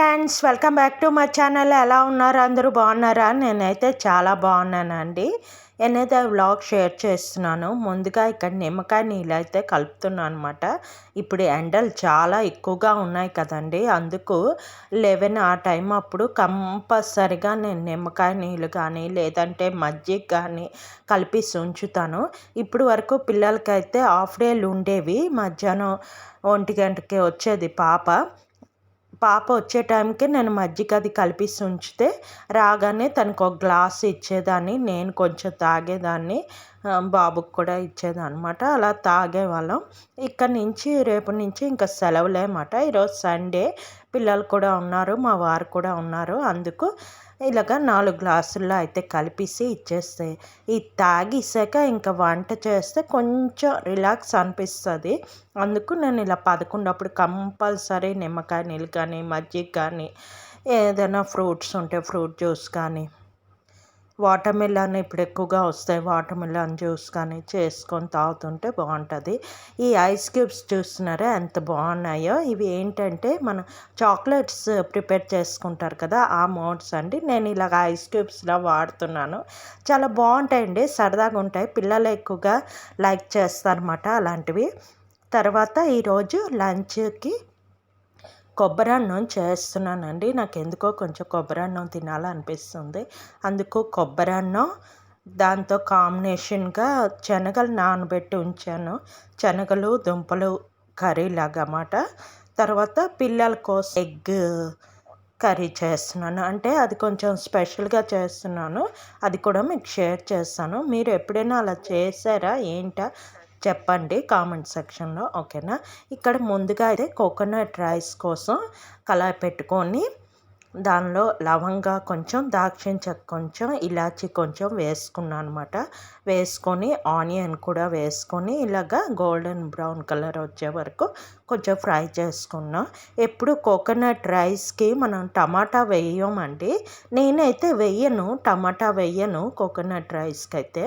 Friends, welcome back to my channel. ఎలా ఉన్నారు? అందరూ బాగున్నారా? నేనైతే చాలా బాగున్నానండి. నేనైతే వ్లాగ్ షేర్ చేస్తున్నాను. ముందుగా ఇక్కడ నిమ్మకాయ నీళ్ళు అయితే కలుపుతున్నాను అనమాట. ఇప్పుడు ఎండలు చాలా ఎక్కువగా ఉన్నాయి కదండి, అందుకు 11 ఆ టైం అప్పుడు కంపల్సరిగా నేను నిమ్మకాయ నీళ్ళు కానీ లేదంటే మజ్జిగ కానీ కలిపేసి ఉంచుతాను. ఇప్పుడు వరకు పిల్లలకైతే హాఫ్ డేలు ఉండేవి. మధ్యాహ్నం 1 గంటకి వచ్చేది పాప వచ్చే టైంకి నేను మజ్జిగ అది కలిపేసి ఉంచితే రాగానే తనకు ఒక గ్లాస్ ఇచ్చేదాన్ని, నేను కొంచెం తాగేదాన్ని, బాబుకి కూడా ఇచ్చేదన్నమాట. అలా తాగేవాళ్ళం. ఇక్కడ నుంచి రేపటి నుంచి ఇంకా సెలవులేమాట. ఈరోజు సండే, పిల్లలు కూడా ఉన్నారు, మా వారు కూడా ఉన్నారు. అందుకు ఇలాగ 4 గ్లాసుల్లో అయితే కలిపేసి ఇచ్చేస్తే ఇది తాగేసాక ఇంకా వంట చేస్తే కొంచెం రిలాక్స్ అనిపిస్తుంది. అందుకు నేను ఇలా 11 అప్పుడు కంపల్సరీ నిమ్మకాయ నీళ్ళు కానీ మజ్జిగ కానీ ఏదైనా ఫ్రూట్స్ ఉంటే ఫ్రూట్ జ్యూస్ కానీ, వాటర్ మిలన్ ఇప్పుడు ఎక్కువగా వస్తాయి, వాటర్ మిలన్ జ్యూస్ కానీ చేసుకొని తాగుతుంటే బాగుంటుంది. ఈ ఐస్ క్యూబ్స్ చూస్తున్నారా ఎంత బాగున్నాయో. ఇవి ఏంటంటే మన చాక్లెట్స్ ప్రిపేర్ చేసుకుంటారు కదా, ఆ మోడ్స్ అండి. నేను ఇలాగ ఐస్ క్యూబ్స్లా వాడుతున్నాను. చాలా బాగుంటాయండి, సరదాగా ఉంటాయి. పిల్లలు ఎక్కువగా లైక్ చేస్తారన్నమాట అలాంటివి. తర్వాత ఈరోజు లంచ్కి కొబ్బరి అన్నం చేస్తున్నానండి. నాకు ఎందుకో కొంచెం కొబ్బరి అన్నం తినాలనిపిస్తుంది. అందుకు కొబ్బరి అన్నం, దాంతో కాంబినేషన్గా శనగలు నానబెట్టి ఉంచాను. శనగలు దుంపలు కర్రీ లాగా అన్నమాట. తర్వాత పిల్లల కోసం ఎగ్ కర్రీ చేస్తున్నాను. అంటే అది కొంచెం స్పెషల్గా చేస్తున్నాను, అది కూడా మీకు షేర్ చేస్తాను. మీరు ఎప్పుడైనా అలా చేశారా ఏంటా చెప్పండి కామెంట్ సెక్షన్లో, ఓకేనా. ఇక్కడ ముందుగా అయితే కోకోనట్ రైస్ కోసం కళాయి పెట్టుకొని దానిలో లవంగా కొంచెం, దాల్చిన చెక్క కొంచెం, ఇలాచి కొంచెం వేసుకున్నాను అనమాట. వేసుకొని ఆనియన్ కూడా వేసుకొని ఇలాగా గోల్డెన్ బ్రౌన్ కలర్ వచ్చే వరకు కొంచెం ఫ్రై చేసుకున్నాం. ఎప్పుడు కోకోనట్ రైస్కి మనం టమాటా వేయమండి. నేనైతే వేయను, టమాటా వేయను కోకోనట్ రైస్కి అయితే.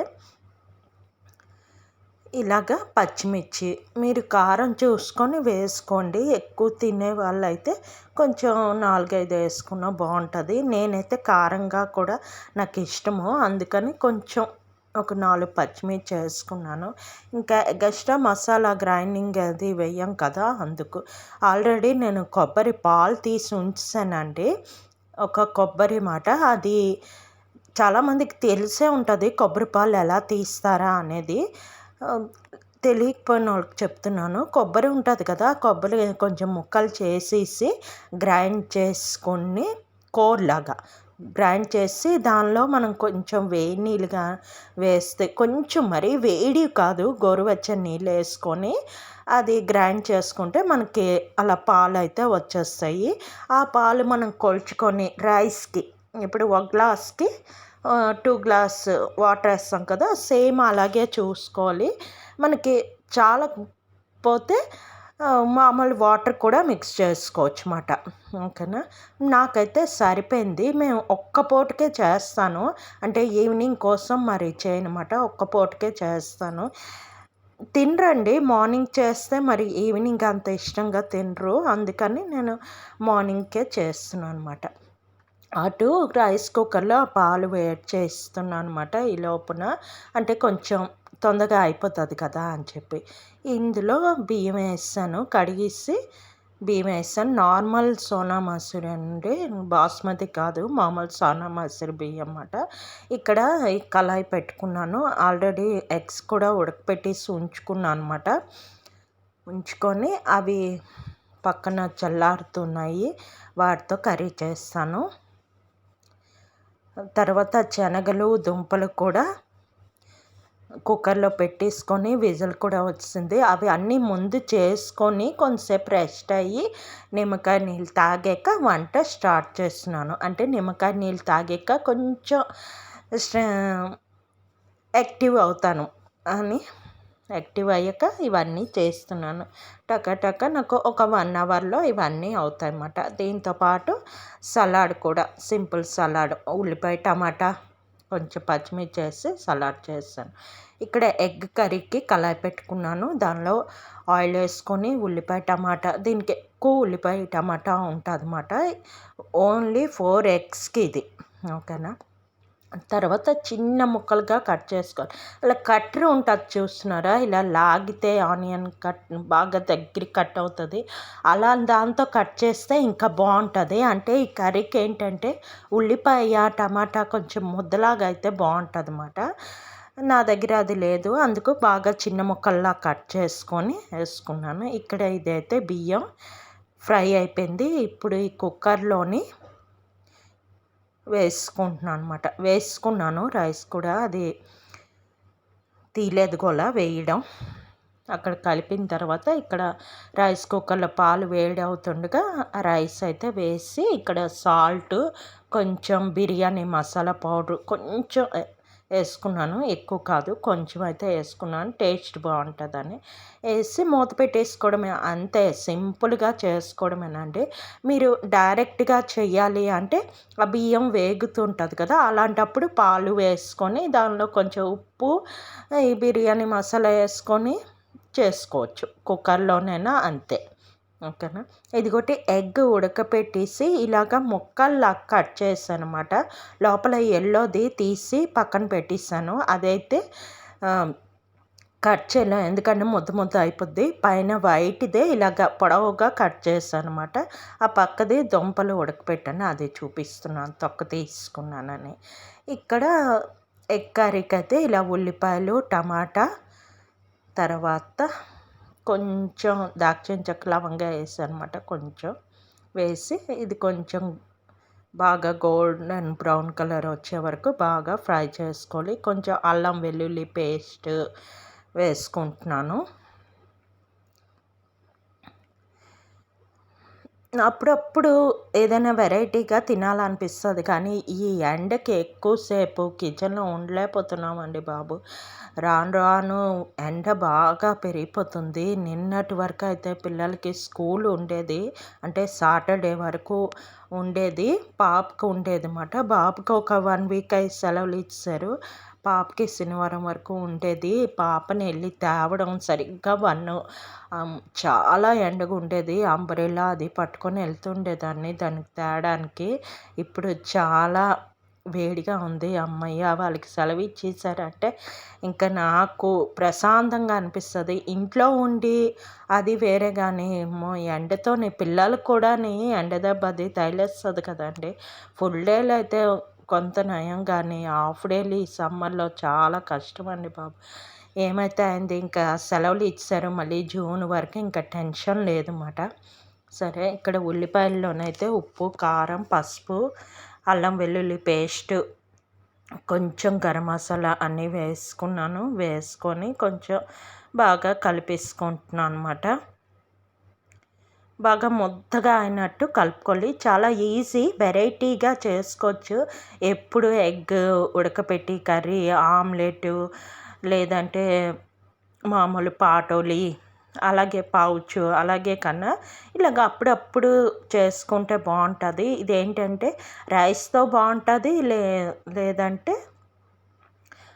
ఇలాగ పచ్చిమిర్చి మీరు కారం చూసుకొని వేసుకోండి. ఎక్కువ తినే వాళ్ళైతే కొంచెం 4-5 వేసుకున్నా బాగుంటుంది. నేనైతే కారంగా కూడా నాకు ఇష్టము, అందుకని కొంచెం ఒక 4 పచ్చిమిర్చి వేసుకున్నాను. ఇంకా ఎక్స్ట్రా మసాలా గ్రైండింగ్ అది వేయం కదా, అందుకు. ఆల్రెడీ నేను కొబ్బరి పాలు తీసి ఉంచానండి, ఒక కొబ్బరి మాట. అది చాలామందికి తెలిసే ఉంటుంది కొబ్బరి పాలు ఎలా తీస్తారా అనేది. తెలియకపోయిన వాళ్ళకి చెప్తున్నాను. కొబ్బరి ఉంటుంది కదా, కొబ్బరి కొంచెం ముక్కలు చేసేసి గ్రైండ్ చేసుకొని కోర్లాగా గ్రైండ్ చేసి దానిలో మనం కొంచెం వేడి నీళ్ళుగా వేస్తే, కొంచెం మరీ వేడి కాదు, గోరువెచ్చని నీళ్ళు వేసుకొని అది గ్రైండ్ చేసుకుంటే మనకి అలా పాలు అయితే వచ్చేస్తాయి. ఆ పాలు మనం కొలుచుకొని రైస్కి, ఇప్పుడు ఒక గ్లాస్కి 2 గ్లాస్ వాటర్ వేస్తాం కదా, సేమ్ అలాగే చూసుకోవాలి. మనకి చాలా పోతే మామూలు వాటర్ కూడా మిక్స్ చేసుకోవచ్చు అన్నమాట, ఓకేనా. నాకైతే సరిపోయింది. మేము ఒక్క పూటకే చేస్తాను, అంటే ఈవినింగ్ కోసం మరి చేయనమాట, ఒక్క పూటకే చేస్తాను. తినరండి మార్నింగ్ చేస్తే, మరి ఈవినింగ్ అంత ఇష్టంగా తినరు, అందుకని నేను మార్నింగ్కే చేస్తున్నాను అనమాట. అటు రైస్ కుక్కర్లో పాలు వేడి చేస్తున్నాను అనమాట ఈ లోపున, అంటే కొంచెం తొందరగా అయిపోతుంది కదా అని చెప్పి. ఇందులో బియ్యం వేసాను, కడిగేసి బియ్యం వేసాను. నార్మల్ సోనా మసూరి అండి, బాస్మతి కాదు, మామూలు సోనా మసూరి బియ్యం అన్నమాట. ఇక్కడ ఈ కళాయి పెట్టుకున్నాను. ఆల్రెడీ ఎగ్స్ కూడా ఉడకపెట్టేసి ఉంచుకున్నాను అనమాట. ఉంచుకొని అవి పక్కన చల్లారుతున్నాయి, వాటితో కర్రీ చేస్తాను. తర్వాత శనగలు దుంపలు కూడా కుక్కర్లో పెట్టేసుకొని విజిల్ కూడా వచ్చింది. అవి అన్నీ ముందు చేసుకొని కొంతసేపు రెస్ట్ అయ్యి నిమ్మకాయ నీళ్ళు తాగాక వంట స్టార్ట్ చేస్తున్నాను. అంటే నిమ్మకాయ నీళ్ళు తాగాక కొంచెం యాక్టివ్ అవుతాను అని, యాక్టివ్ అయ్యాక ఇవన్నీ చేస్తున్నాను. టక నాకు ఒక 1 అవర్లో ఇవన్నీ అవుతాయి అన్నమాట. దీంతోపాటు సలాడ్ కూడా, సింపుల్ సలాడ్, ఉల్లిపాయ టమాటా కొంచెం పచ్చిమిర్చి వేసి సలాడ్ చేస్తాను. ఇక్కడ ఎగ్ కర్రీకి కళాయి పెట్టుకున్నాను. దానిలో ఆయిల్ వేసుకొని ఉల్లిపాయ టమాటా, దీనికి ఎక్కువ ఉల్లిపాయ టమాటా ఉంటుందన్నమాట. ఓన్లీ 4 ఎగ్స్‌కి ఇది. ఓకేనా. తర్వాత చిన్న ముక్కలుగా కట్ చేసుకోవాలి. అలా కట్టర్ ఉంటుంది చూస్తున్నారా, ఇలా లాగితే ఆనియన్ కట్ బాగా దగ్గరికి కట్ అవుతుంది. అలా దాంతో కట్ చేస్తే ఇంకా బాగుంటుంది. అంటే ఈ కర్రీకి ఏంటంటే ఉల్లిపాయ టమాటా కొంచెం ముద్దలాగా అయితే బాగుంటుంది అన్నమాట. నా దగ్గర అది లేదు, అందుకు బాగా చిన్న ముక్కల్లా కట్ చేసుకొని వేసుకున్నాను. ఇక్కడ ఇదైతే బియ్యం ఫ్రై అయిపోయింది. ఇప్పుడు ఈ కుక్కర్లోని వేసుకున్నాను రైస్ కూడా. అది తీయలేదు కూడా వేయడం. అక్కడ కలిపిన తర్వాత ఇక్కడ రైస్ కుక్కర్లో పాలు వేడి అవుతుండగా రైస్ అయితే వేసి ఇక్కడ సాల్ట్, కొంచెం బిర్యానీ మసాలా పౌడర్ కొంచెం వేసుకున్నాను, ఎక్కువ కాదు, కొంచెం అయితే వేసుకున్నాను, టేస్ట్ బాగుంటుందని వేసి మూత పెట్టేసుకోవడమే. అంతే, సింపుల్గా చేసుకోవడమేనండి. మీరు డైరెక్ట్గా చెయ్యాలి అంటే ఆ బియ్యం వేగుతుంటుంది కదా, అలాంటప్పుడు పాలు వేసుకొని దానిలో కొంచెం ఉప్పు, ఈ బిర్యానీ మసాలా వేసుకొని చేసుకోవచ్చు కుక్కర్లోనైనా, అంతే. ఓకేనా. ఇదిగోటి ఎగ్ ఉడకపెట్టేసి ఇలాగ ముక్కల్లా కట్ చేశాను అనమాట. లోపల ఎల్లోది తీసి పక్కన పెట్టేసాను. అదైతే కట్ చేయలేం, ఎందుకంటే ముద్ద అయిపోద్ది. పైన వైట్దే ఇలాగ పొడవుగా కట్ చేశాను అనమాట. ఆ పక్కది దుంపలు ఉడకపెట్టాను, అది చూపిస్తున్నాను, తొక్క తీసుకున్నానని. ఇక్కడ ఎగ్ కర్రీకి అయితే ఇలా ఉల్లిపాయలు టమాటా, తర్వాత కొంచెం దాల్చిన చెక్క లవంగా వేసాను అనమాట. కొంచెం వేసి ఇది కొంచెం బాగా గోల్డెన్ బ్రౌన్ కలర్ వచ్చే వరకు బాగా ఫ్రై చేసుకోవాలి. కొంచెం అల్లం వెల్లుల్లి పేస్ట్ వేసుకుంటున్నాను. అప్పుడప్పుడు ఏదైనా వెరైటీగా తినాలనిపిస్తుంది, కానీ ఈ ఎండకి ఎక్కువసేపు కిచెన్లో ఉండలేకపోతున్నామండి బాబు. రాను రాను ఎండ బాగా పెరిగిపోతుంది. నిన్నటి వరకు అయితే పిల్లలకి స్కూల్ ఉండేది, అంటే సాటర్డే వరకు ఉండేది. పాపకు ఉండేది అన్నమాట. బాబుకి ఒక 1 వీక్ అయి సెలవులు ఇచ్చారు. పాపకి శనివారం వరకు ఉండేది. పాపని వెళ్ళి తేవడం సరిగ్గా చాలా ఎండగా ఉండేది. అంబ్రెల్లా అది పట్టుకొని వెళ్తుండేదాన్ని దానికి తేడానికి. ఇప్పుడు చాలా వేడిగా ఉంది. అమ్మయ్య, వాళ్ళకి సెలవు ఇచ్చేసారంటే ఇంకా నాకు ప్రశాంతంగా అనిపిస్తుంది. ఇంట్లో ఉండి అది వేరే, కానీ ఏమో ఎండతోని పిల్లలకు కూడా ఎండ దెబ్బ అది తగిలేస్తుంది కదండి. ఫుల్ డేలు అయితే కొంత నయం, కానీ హాఫ్ డేలు ఈ సమ్మర్లో చాలా కష్టం అండి బాబు. ఏమైతే అయింది, ఇంకా సెలవులు ఇచ్చారు మళ్ళీ జూన్ వరకు, ఇంకా టెన్షన్ లేదన్నమాట. సరే, ఇక్కడ ఉల్లిపాయల్లోనైతే ఉప్పు, కారం, పసుపు, అల్లం వెల్లుల్లి పేస్ట్, కొంచెం గరం మసాలా అన్నీ వేసుకున్నాను. వేసుకొని కొంచెం బాగా కలిపేసుకుంటున్నాను అనమాట. బాగా ముద్దగా అయినట్టు కలుపుకోవాలి. చాలా ఈజీ, వెరైటీగా చేసుకోవచ్చు. ఎప్పుడు ఎగ్ ఉడకపెట్టి కర్రీ, ఆమ్లెట్, లేదంటే మామూలు పాటోలి, అలాగే పౌచ్, అలాగే కన్నా ఇలాగ అప్పుడప్పుడు చేసుకుంటే బాగుంటుంది. ఇదేంటంటే రైస్తో బాగుంటుంది, లేదంటే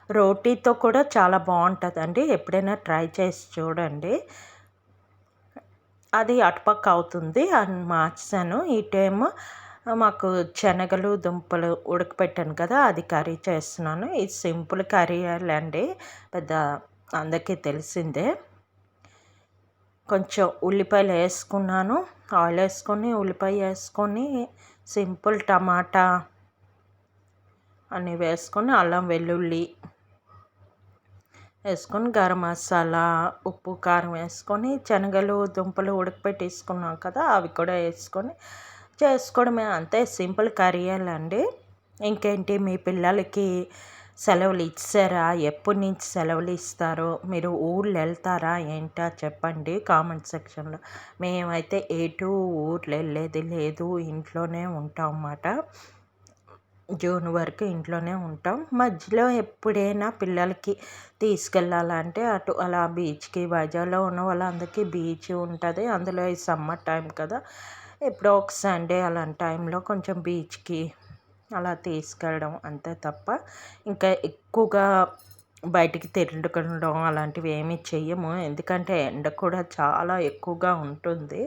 రోటీతో కూడా చాలా బాగుంటుందండి. ఎప్పుడైనా ట్రై చేసి చూడండి. అది అటుపక్క అవుతుంది అని మార్చాను. ఈ టైం మాకు శనగలు దుంపలు ఉడకపెట్టాను కదా, అది కర్రీ చేస్తున్నాను. ఇది సింపుల్ కర్రీ అండి, పెద్ద అందరికీ తెలిసిందే. కొంచెం ఉల్లిపాయలు వేసుకున్నాను, ఆయిల్ వేసుకొని ఉల్లిపాయ వేసుకొని సింపుల్ టమాటా అన్నీ వేసుకొని అల్లం వెల్లుల్లి వేసుకొని గరం మసాలా, ఉప్పు, కారం వేసుకొని శనగలు దుంపలు ఉడకపెట్టేసుకున్నాం కదా, అవి కూడా వేసుకొని చేసుకోవడమే. అంతే, సింపుల్ కర్రీలండి. ఇంకేంటి, మీ పిల్లలకి సెలవులు ఇచ్చారా? ఎప్పటి నుంచి సెలవులు ఇస్తారో, మీరు ఊర్లు వెళ్తారా ఏంటో చెప్పండి కామెంట్ సెక్షన్లో. మేమైతే ఎటు ఊర్లు వెళ్ళేది లేదు, ఇంట్లోనే ఉంటాం అన్నమాట. జూన్ వరకు ఇంట్లోనే ఉంటాం. మధ్యలో ఎప్పుడైనా పిల్లలకి తీసుకెళ్ళాలంటే అటు అలా బీచ్కి, వైజాగ్లో ఉన్న వాళ్ళందరికీ బీచ్ ఉంటుంది. అందులో ఈ సమ్మర్ టైం కదా, ఎప్పుడో ఒక సండే అలాంటి టైంలో కొంచెం బీచ్కి అలా తీసుకెళ్ళడం, అంతే తప్ప ఇంకా ఎక్కువగా బయటికి తిరగడం అలాంటివి ఏమీ చెయ్యము. ఎందుకంటే ఎండ కూడా చాలా ఎక్కువగా ఉంటుంది.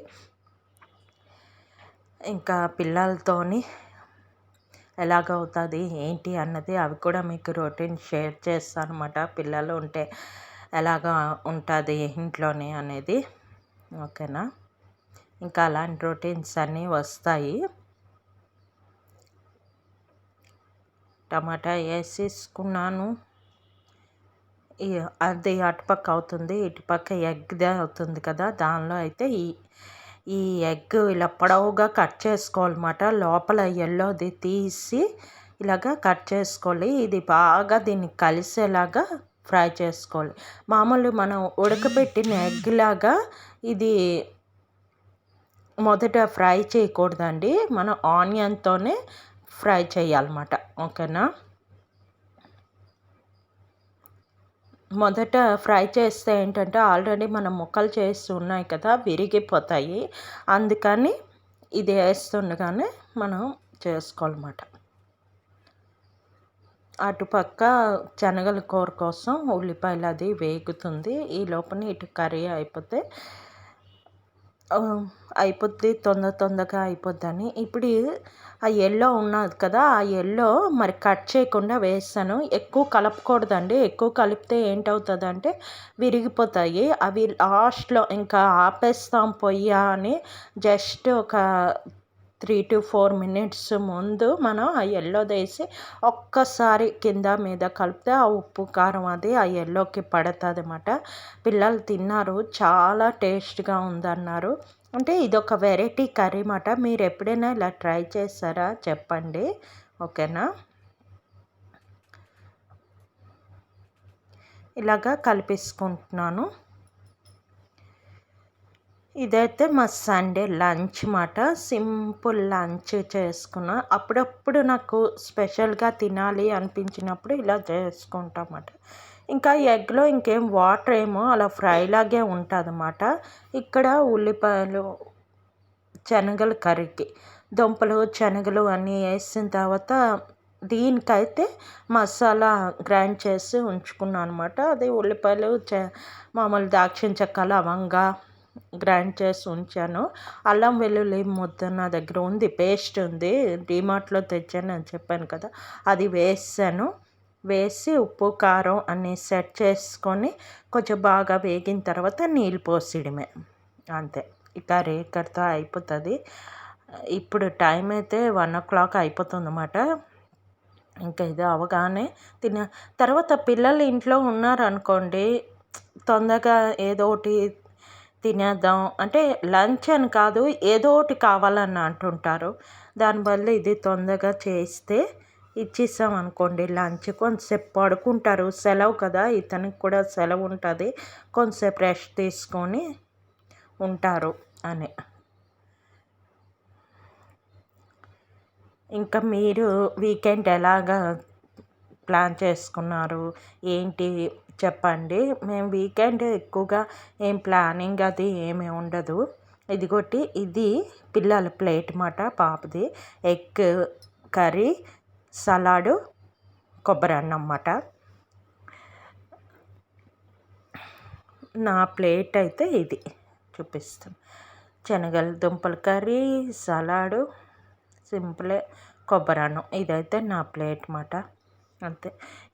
ఇంకా పిల్లలతోని ఎలాగవుతుంది ఏంటి అన్నది అవి కూడా మీకు రొటీన్ షేర్ చేస్తాను అనమాట. పిల్లలు ఉంటే ఎలాగా ఉంటుంది ఇంట్లోనే అనేది. ఓకేనా, ఇంకా అలాంటి రొటీన్స్ అన్నీ వస్తాయి. టమాటా వేసేసుకున్నాను. అది అటుపక్క అవుతుంది, ఇటుపక్క ఎగ్దే అవుతుంది కదా. దానిలో అయితే ఈ ఎగ్ ఇలా పొడవుగా కట్ చేసుకోవాలన్నమాట. లోపల ఎల్లోది తీసి ఇలాగా కట్ చేసుకోవాలి. ఇది బాగా దీన్ని కలిసేలాగా ఫ్రై చేసుకోవాలి. మామూలు మనం ఉడకబెట్టిన ఎగ్ లాగా ఇది మొదట ఫ్రై చేయకూడదండి. మనం ఆనియన్తోనే ఫ్రై చేయాలన్నమాట. ఓకేనా, మొదట ఫ్రై చేస్తే ఏంటంటే ఆల్రెడీ మనం ముక్కలు చేసి ఉన్నాయి కదా, విరిగిపోతాయి. అందుకని ఇది వేస్తుండగానే మనం చేసుకోవాలన్నమాట. అటుపక్క శనగల కూర కోసం ఉల్లిపాయలు అది వేగుతుంది. ఈ లోపల ఇటు కర్రీ అయిపోద్ది, తొందరగా అయిపోద్దని. ఇప్పుడు ఆ ఎల్లో ఉన్నది కదా, ఆ ఎల్లో మరి కట్ చేయకుండా వేస్తాను. ఎక్కువ కలపకూడదండి. ఎక్కువ కలిపితే ఏంటవుతుందంటే విరిగిపోతాయి. అవి లాస్ట్లో ఇంకా ఆపేస్తాం పొయ్యి అని జస్ట్ ఒక 3 to 4 minutes ముందు మనం ఆ ఎల్లోది వేసి ఒక్కసారి కింద మీద కలిపితే ఆ ఉప్పు కారం అది ఆ ఎల్లోకి పడుతుంది అన్నమాట. పిల్లలు తిన్నారు, చాలా టేస్ట్గా ఉందన్నారు. అంటే ఇదొక వెరైటీ కర్రీ అన్నమాట. మీరు ఎప్పుడైనా ఇలా ట్రై చేస్తారా చెప్పండి. ఓకేనా, ఇలాగా కలిపేసుకుంటున్నాను. ఇదైతే మా సండే లంచ్ మాట. సింపుల్ లంచ్ చేసుకున్నా. అప్పుడప్పుడు నాకు స్పెషల్గా తినాలి అనిపించినప్పుడు ఇలా చేసుకుంటామన్నమాట. ఇంకా ఎగ్లో ఇంకేం వాటర్ ఏమో అలా ఫ్రైలాగే ఉంటుంది అన్నమాట. ఇక్కడ ఉల్లిపాయలు, శనగల కర్రీకి దుంపలు శనగలు అన్నీ వేసిన తర్వాత దీనికైతే మసాలా గ్రైండ్ చేసి ఉంచుకున్నాను అనమాట. అది ఉల్లిపాయలు మామూలు దాల్చిన చెక్క, లవంగా గ్రైండ్ చేసి ఉంచాను. అల్లం వెల్లుల్లి ముద్ద నా దగ్గర ఉంది, పేస్ట్ ఉంది, డిమార్ట్లో తెచ్చాను అని చెప్పాను కదా, అది వేసాను. వేసి ఉప్పు కారం అన్నీ సెట్ చేసుకొని కొంచెం బాగా వేగిన తర్వాత నీళ్ళు పోసేయడమే, అంతే. ఇక రేకర్తో అయిపోతుంది. ఇప్పుడు టైం అయితే 1 o'clock అయిపోతుంది అన్నమాట. ఇంకా ఇది అవగానే తర్వాత పిల్లలు ఇంట్లో ఉన్నారనుకోండి, తొందరగా ఏదో ఒకటి తినేద్దాం అంటే లంచ్ అని కాదు, ఏదో ఒకటి కావాలని అంటుంటారు. దానివల్ల ఇది తొందరగా చేస్తే ఇచ్చేసాం అనుకోండి లంచ్, కొంతసేపు పడుకుంటారు. సెలవు కదా, ఇతనికి కూడా సెలవు ఉంటుంది, కొంతసేపు రెస్ట్ తీసుకొని ఉంటారు అని. ఇంకా మీరు వీకెండ్ ఎలాగా ప్లాన్ చేసుకున్నారు ఏంటి చెప్పండి. మేము వీకెండ్ ఎక్కువగా ఏం ప్లానింగ్ అది ఏమీ ఉండదు. ఇది పిల్లల ప్లేట్ మాట, పాపది ఎగ్ కర్రీ, సలాడు, కొబ్బరి అన్నం అన్నమాట. నా ప్లేట్ అయితే ఇది చూపిస్తాను. శనగల దుంపల కర్రీ, సలాడు, సింపులే, కొబ్బరి అన్నం. ఇదైతే నా ప్లేట్ మాట, అంతే.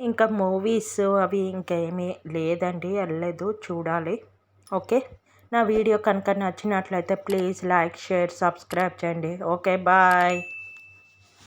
ఇంకా మూవీస్ అవి ఇంకేమీ లేదండి, వెళ్ళలేదు, చూడాలి. ఓకే, నా వీడియో కనుక నచ్చినట్లయితే ప్లీజ్ లైక్, షేర్, సబ్స్క్రైబ్ చేయండి. Okay, bye.